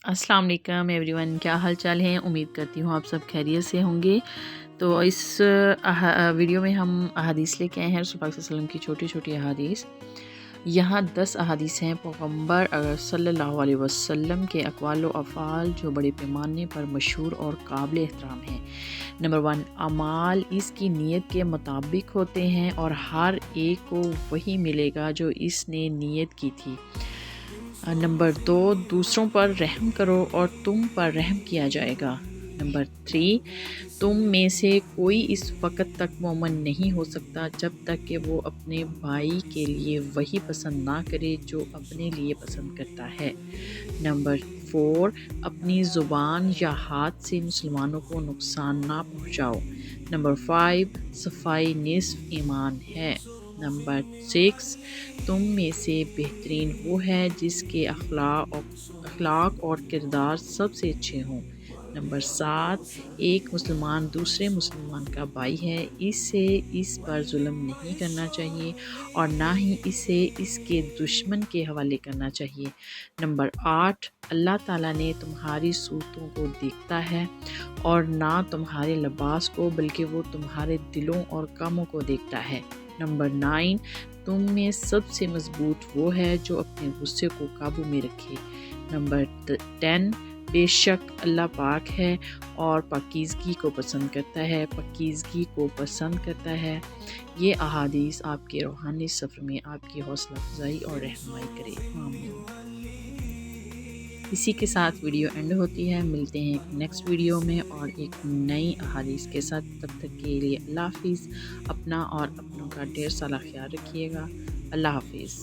अस्सलाम वालेकुम एवरीवन, क्या हाल चाल है। उम्मीद करती हूँ आप सब खैरियत से होंगे। तो इस वीडियो में हम अहादीस लेके आए हैं रसूल पाक सल्लल्लाहु अलैहि वसल्लम की छोटी छोटी अहादीस। यहाँ 10 अहादीस हैं पैगम्बर सल्लल्लाहु अलैहि वसल्लम के अक़वाल व अफ़आल जो बड़े पैमाने पर मशहूर और काबिल एहतराम हैं। नंबर 1, अमाल इसकी नीयत के मुताबिक होते हैं और हर एक को वही मिलेगा जो इसने नीयत की थी। नंबर 2, दूसरों पर रहम करो और तुम पर रहम किया जाएगा। नंबर 3, तुम में से कोई इस वक्त तक मोमिन नहीं हो सकता जब तक कि वो अपने भाई के लिए वही पसंद ना करे जो अपने लिए पसंद करता है। नंबर 4, अपनी ज़ुबान या हाथ से मुसलमानों को नुकसान ना पहुँचाओ। नंबर 5, सफाई निस्फ ईमान है। नंबर 6, तुम में से बेहतरीन वो है जिसके अखलाक और किरदार सबसे अच्छे हों। नंबर 7, एक मुसलमान दूसरे मुसलमान का भाई है, इसे इस पर जुल्म नहीं करना चाहिए और ना ही इसे इसके दुश्मन के हवाले करना चाहिए। नंबर 8, अल्लाह ताला ने तुम्हारी सूरतों को देखता है और ना तुम्हारे लिबास को, बल्कि वो तुम्हारे दिलों और कामों को देखता है। नंबर 9, तुम में सबसे मजबूत वो है जो अपने गुस्से को काबू में रखे। नंबर 10, बेशक अल्लाह पाक है और पाकीज़गी को पसंद करता है। ये अहादीस आपके रूहानी सफ़र में आपकी हौसला अफजाई और रहनुमाई करे। आमीन। इसी के साथ वीडियो एंड होती है। मिलते हैं एक नेक्स्ट वीडियो में और एक नई अहादीस के साथ। तब तक के लिए अल्लाह हाफिज़। अपना और अपनों का ढेर सारा ख्याल रखिएगा। अल्लाह हाफिज़।